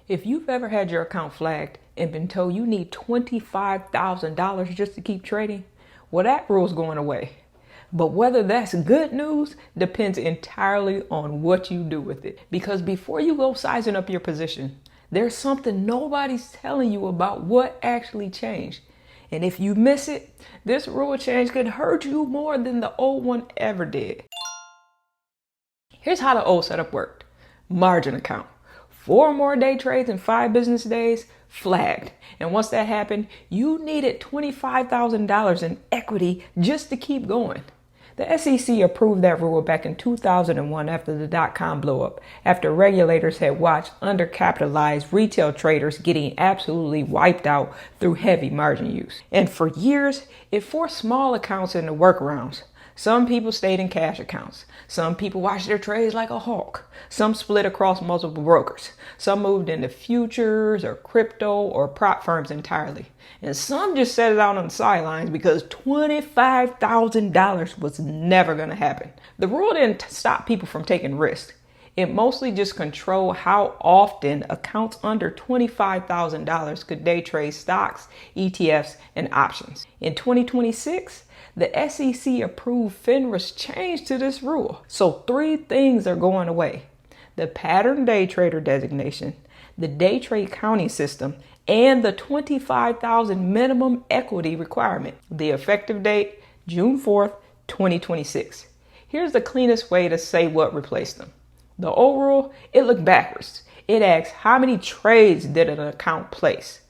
If you've ever had your account flagged and been told you need $25,000 just to keep trading, well, that rule's going away. But whether that's good news depends entirely on what you do with it. Because before you go sizing up your position, there's something nobody's telling you about what actually changed. And if you miss it, this rule change could hurt you more than the old one ever did. Here's how the old setup worked. Margin account. 4 more day trades in 5 business days, flagged. And once that happened, you needed $25,000 in equity just to keep going. The SEC approved that rule back in 2001 after the dot-com blow-up, after regulators had watched undercapitalized retail traders getting absolutely wiped out through heavy margin use. And for years, it forced small accounts into workarounds. Some people stayed in cash accounts. Some people watched their trades like a hawk. Some split across multiple brokers. Some moved into futures or crypto or prop firms entirely. And some just set it out on the sidelines because $25,000 was never going to happen. The rule didn't stop people from taking risks. It mostly just controlled how often accounts under $25,000 could day trade stocks, ETFs, and options. In 2026, the SEC approved FINRA's change to this rule. So 3 things are going away: the pattern day trader designation, the day trade counting system, and the $25,000 minimum equity requirement. The effective date, June 4th, 2026. Here's the cleanest way to say what replaced them. The old rule, it looked backwards. It asks how many trades did an account place.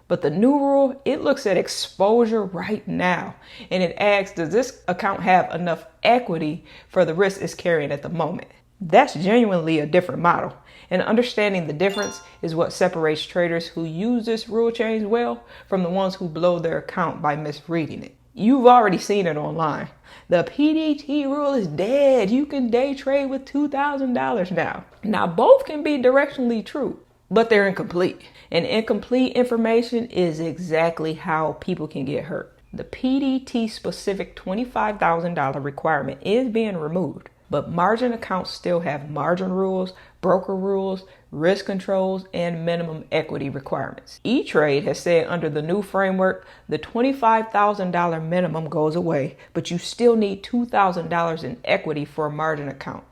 But the new rule, it looks at exposure right now. And it asks, does this account have enough equity for the risk it's carrying at the moment? That's genuinely a different model. And understanding the difference is what separates traders who use this rule change well from the ones who blow their account by misreading it. You've already seen it online. The PDT rule is dead. You can day trade with $2,000 now. Now, both can be directionally true, but they're incomplete. And incomplete information is exactly how people can get hurt. The PDT-specific $25,000 requirement is being removed, but margin accounts still have margin rules, broker rules, risk controls, and minimum equity requirements. E-Trade has said under the new framework, the $25,000 minimum goes away, but you still need $2,000 in equity for a margin account.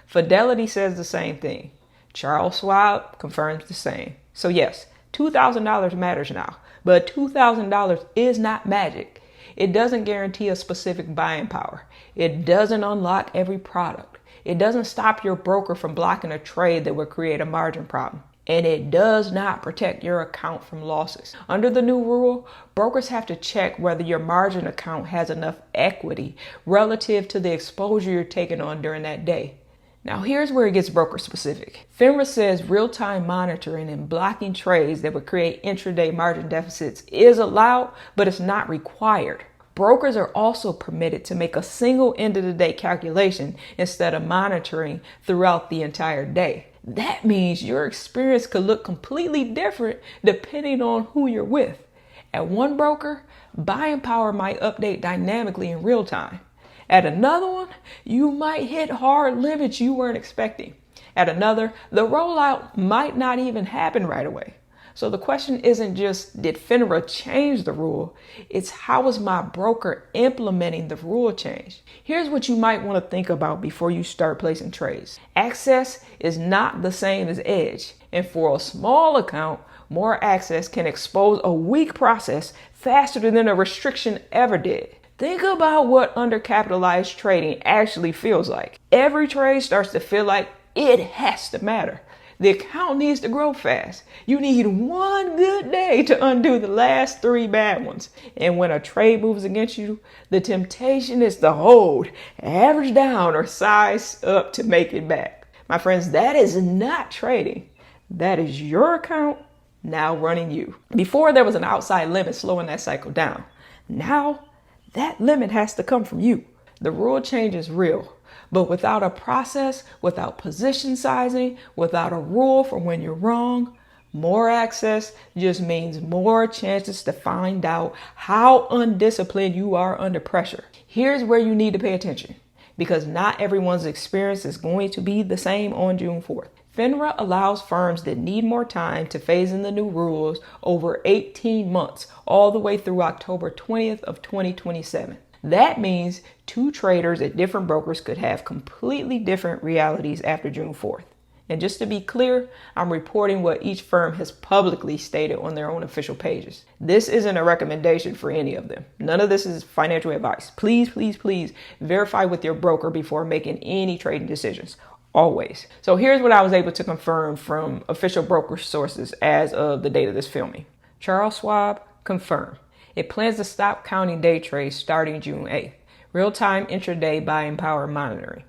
Fidelity says the same thing. Charles Schwab confirms the same. So yes, $2,000 matters now, but $2,000 is not magic. It doesn't guarantee a specific buying power. It doesn't unlock every product. It doesn't stop your broker from blocking a trade that would create a margin problem. And it does not protect your account from losses. Under the new rule, brokers have to check whether your margin account has enough equity relative to the exposure you're taking on during that day. Now here's where it gets broker specific. FINRA says real-time monitoring and blocking trades that would create intraday margin deficits is allowed, but it's not required. Brokers are also permitted to make a single end-of-the-day calculation instead of monitoring throughout the entire day. That means your experience could look completely different depending on who you're with. At one broker, buying power might update dynamically in real time. At another one, you might hit hard limits you weren't expecting. At another, the rollout might not even happen right away. So the question isn't just, did FINRA change the rule? It's, how is my broker implementing the rule change? Here's what you might want to think about before you start placing trades. Access is not the same as edge. And for a small account, more access can expose a weak process faster than a restriction ever did. Think about what undercapitalized trading actually feels like. Every trade starts to feel like it has to matter. The account needs to grow fast. You need one good day to undo the last 3 bad ones. And when a trade moves against you, the temptation is to hold, average down, or size up to make it back. My friends, that is not trading. That is your account now running you. Before, there was an outside limit slowing that cycle down. Now, that limit has to come from you. The rule change is real, but without a process, without position sizing, without a rule for when you're wrong, more access just means more chances to find out how undisciplined you are under pressure. Here's where you need to pay attention, because not everyone's experience is going to be the same on June 4th. FINRA allows firms that need more time to phase in the new rules over 18 months, all the way through October 20th of 2027. That means two traders at different brokers could have completely different realities after June 4th. And just to be clear, I'm reporting what each firm has publicly stated on their own official pages. This isn't a recommendation for any of them. None of this is financial advice. Please, please, please verify with your broker before making any trading decisions. Always. So here's what I was able to confirm from official broker sources as of the date of this filming. Charles Schwab, confirm. It plans to stop counting day trades starting June 8th. Real-time intraday buying power monitoring.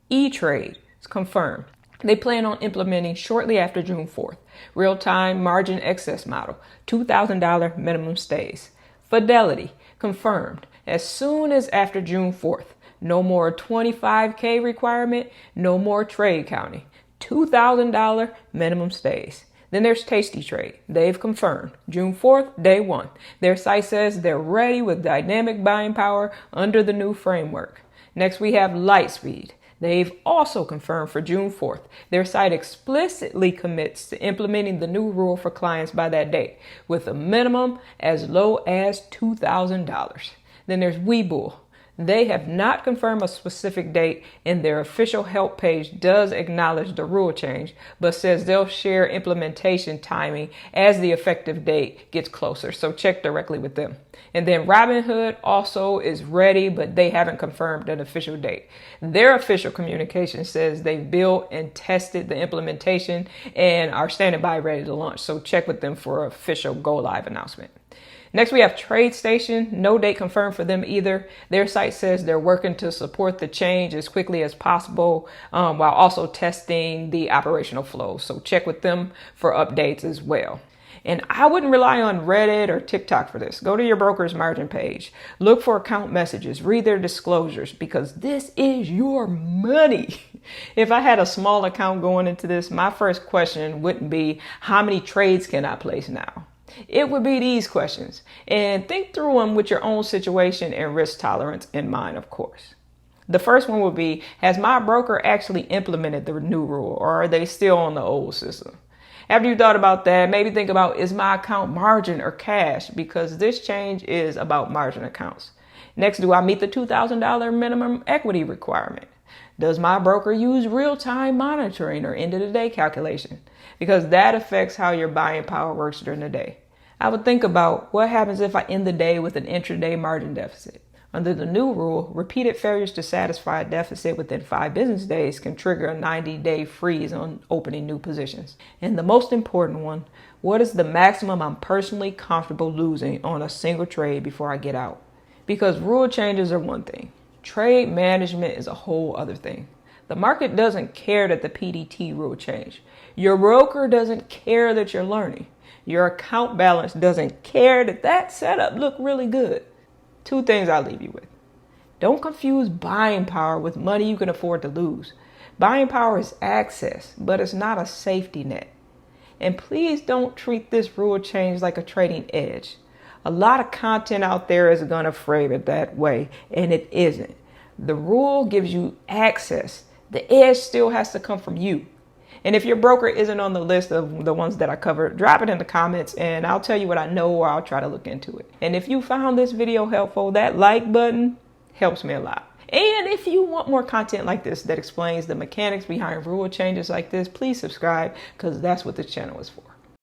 E-Trade is confirmed. They plan on implementing shortly after June 4th. Real-time margin excess model, $2,000 minimum stays. Fidelity, confirmed. As soon as after June 4th. No more 25K requirement, no more trade counting. $2,000 minimum stays. Then there's Tasty Trade. They've confirmed June 4th, day one. Their site says they're ready with dynamic buying power under the new framework. Next, we have Lightspeed. They've also confirmed for June 4th. Their site explicitly commits to implementing the new rule for clients by that date, with a minimum as low as $2,000. Then there's Webull. They have not confirmed a specific date, and their official help page does acknowledge the rule change, but says they'll share implementation timing as the effective date gets closer. So check directly with them. And then Robinhood also is ready, but they haven't confirmed an official date. Their official communication says they've built and tested the implementation and are standing by ready to launch. So check with them for an official go live announcement. Next, we have TradeStation. No date confirmed for them either. Their site says they're working to support the change as quickly as possible while also testing the operational flow. So check with them for updates as well. And I wouldn't rely on Reddit or TikTok for this. Go to your broker's margin page. Look for account messages. Read their disclosures because this is your money. If I had a small account going into this, my first question wouldn't be, how many trades can I place now? It would be these questions, and think through them with your own situation and risk tolerance in mind, of course. The first one would be, has my broker actually implemented the new rule, or are they still on the old system? After you thought about that, maybe think about, is my account margin or cash? Because this change is about margin accounts. Next, do I meet the $2,000 minimum equity requirement? Does my broker use real-time monitoring or end-of-the-day calculation? Because that affects how your buying power works during the day. I would think about, what happens if I end the day with an intraday margin deficit? Under the new rule, repeated failures to satisfy a deficit within 5 business days can trigger a 90-day freeze on opening new positions. And the most important one, what is the maximum I'm personally comfortable losing on a single trade before I get out? Because rule changes are one thing. Trade management is a whole other thing. The market doesn't care that the PDT rule changed. Your broker doesn't care that you're learning. Your account balance doesn't care that that setup looked really good. 2 things I'll leave you with. Don't confuse buying power with money you can afford to lose. Buying power is access, but it's not a safety net. And please don't treat this rule change like a trading edge. A lot of content out there is going to frame it that way, and it isn't. The rule gives you access. The edge still has to come from you. And if your broker isn't on the list of the ones that I covered, drop it in the comments and I'll tell you what I know, or I'll try to look into it. And if you found this video helpful, that like button helps me a lot. And if you want more content like this that explains the mechanics behind rule changes like this, please subscribe, because that's what this channel is for.